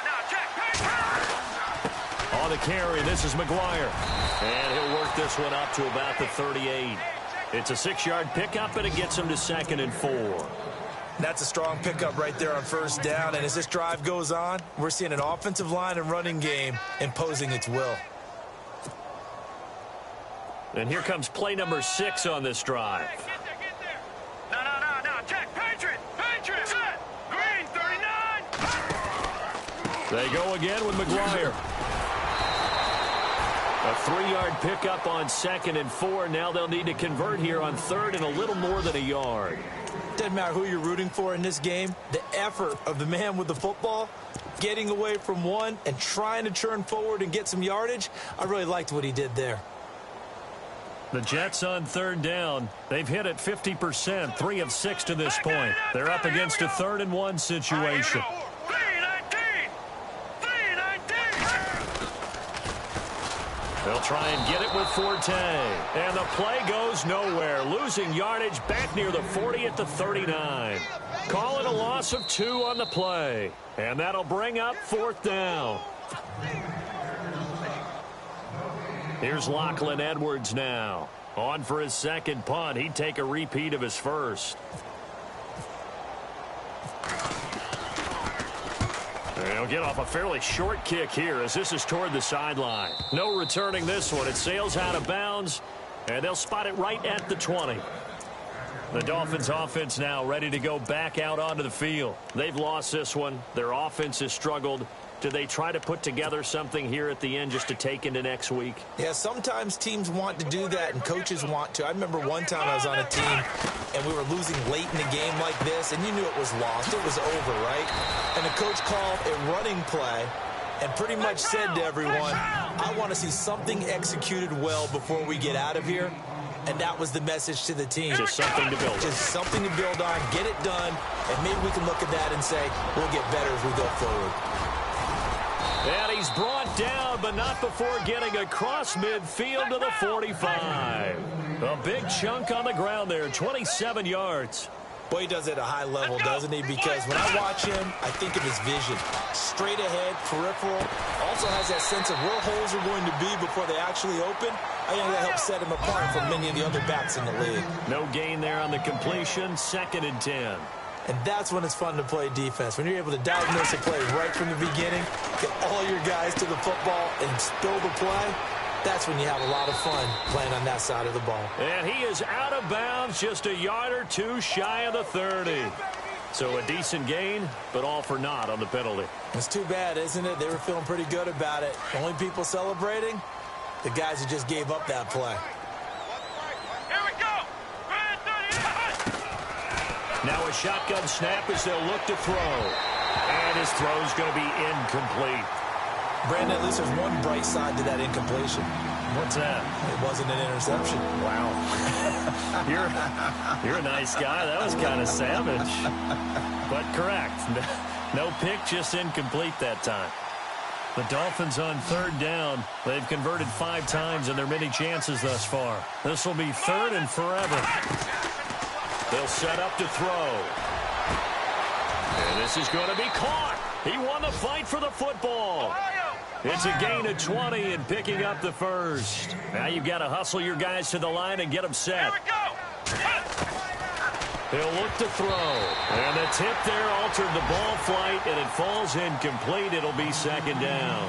No, check. On the carry, this is McGuire. And he'll work this one up to about the 38. It's a 6-yard pickup, and it gets him to 2nd and 4. That's a strong pickup right there on 1st down, and as this drive goes on, we're seeing an offensive line and running game imposing its will. And here comes play number 6 on this drive. Get there. No, check. Patriot. Set. Green 39. They go again with McGuire. A 3-yard pickup on 2nd and 4. Now they'll need to convert here on 3rd and a little more than a yard. Doesn't matter who you're rooting for in this game. The effort of the man with the football, getting away from one and trying to turn forward and get some yardage, I really liked what he did there. The Jets on third down. They've hit it 50%, 3 of 6 to this point. They're up against a 3rd and 1 situation. They'll try and get it with Forte. And the play goes nowhere. Losing yardage back near the 40 at the 39. Call it a loss of 2 on the play. And that'll bring up 4th down. Here's Lachlan Edwards now. On for his second punt. He'd take a repeat of his first. They'll get off a fairly short kick here as this is toward the sideline. No returning this one. It sails out of bounds, and they'll spot it right at the 20. The Dolphins offense now ready to go back out onto the field. They've lost this one. Their offense has struggled. Do they try to put together something here at the end just to take into next week? Yeah, sometimes teams want to do that and coaches want to. I remember one time I was on a team and we were losing late in a game like this, and you knew it was lost. It was over, right? And the coach called a running play and pretty much said to everyone, I want to see something executed well before we get out of here. And that was the message to the team. Just something to build on. Just something to build on, get it done, and maybe we can look at that and say, we'll get better as we go forward. And he's brought down, but not before getting across midfield to the 45. A big chunk on the ground there, 27 yards. Boy, he does it at a high level, doesn't he? Because when I watch him, I think of his vision. Straight ahead, peripheral. Also has that sense of where holes are going to be before they actually open. I think that helps set him apart from many of the other backs in the league. No gain there on the completion, 2nd and 10. And that's when it's fun to play defense. When you're able to diagnose a play right from the beginning, get all your guys to the football and spill the play, that's when you have a lot of fun playing on that side of the ball. And he is out of bounds, just a yard or two shy of the 30. So a decent gain, but all for naught on the penalty. It's too bad, isn't it? They were feeling pretty good about it. The only people celebrating, the guys who just gave up that play. Here we go. Now a shotgun snap as they'll look to throw. And his throw's going to be incomplete. Brandon, at least there's one bright side to that incompletion. What's that? It wasn't an interception. Wow. You're a nice guy. That was kind of savage. But correct. No pick, just incomplete that time. The Dolphins on third down. They've converted 5 times in their many chances thus far. This will be 3rd and forever. They'll set up to throw. And this is going to be caught. He won the fight for the football. It's a gain of 20 and picking up the first. Now you've got to hustle your guys to the line and get them set. He'll look to throw. And the tip there altered the ball flight, and it falls incomplete. It'll be 2nd down.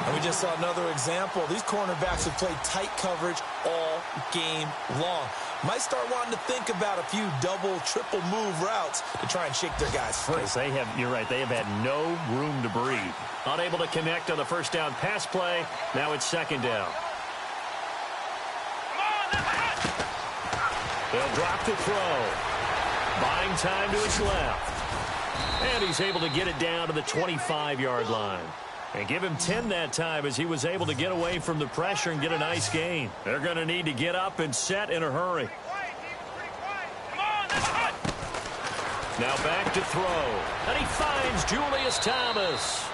And we just saw another example. These cornerbacks have played tight coverage all game long. Might start wanting to think about a few double, triple move routes to try and shake their guys free. Yes, you're right, they have had no room to breathe. Unable to connect on the first down pass play. Now it's 2nd down. They'll drop to throw. Buying time to his left. And he's able to get it down to the 25-yard line. And give him 10 that time as he was able to get away from the pressure and get a nice gain. They're going to need to get up and set in a hurry. Now back to throw. And he finds Julius Thomas.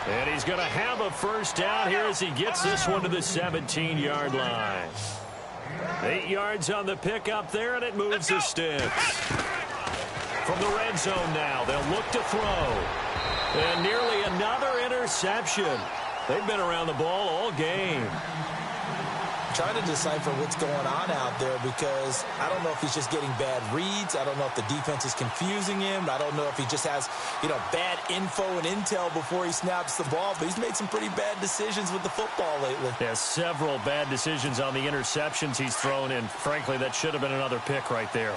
And he's going to have a first down here as he gets this one to the 17-yard line. 8 yards on the pickup there, and it moves the sticks. From the red zone now, they'll look to throw. And nearly another interception. They've been around the ball all game. Trying to decipher what's going on out there because I don't know if he's just getting bad reads. I don't know if the defense is confusing him. I don't know if he just has, bad info and intel before he snaps the ball. But he's made some pretty bad decisions with the football lately. Yeah, several bad decisions on the interceptions he's thrown in. Frankly, that should have been another pick right there.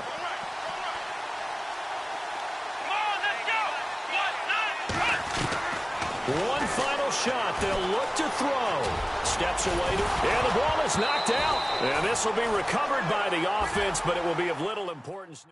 One final shot. They'll look to throw. steps away. And the ball is knocked out. And this will be recovered by the offense, but it will be of little importance.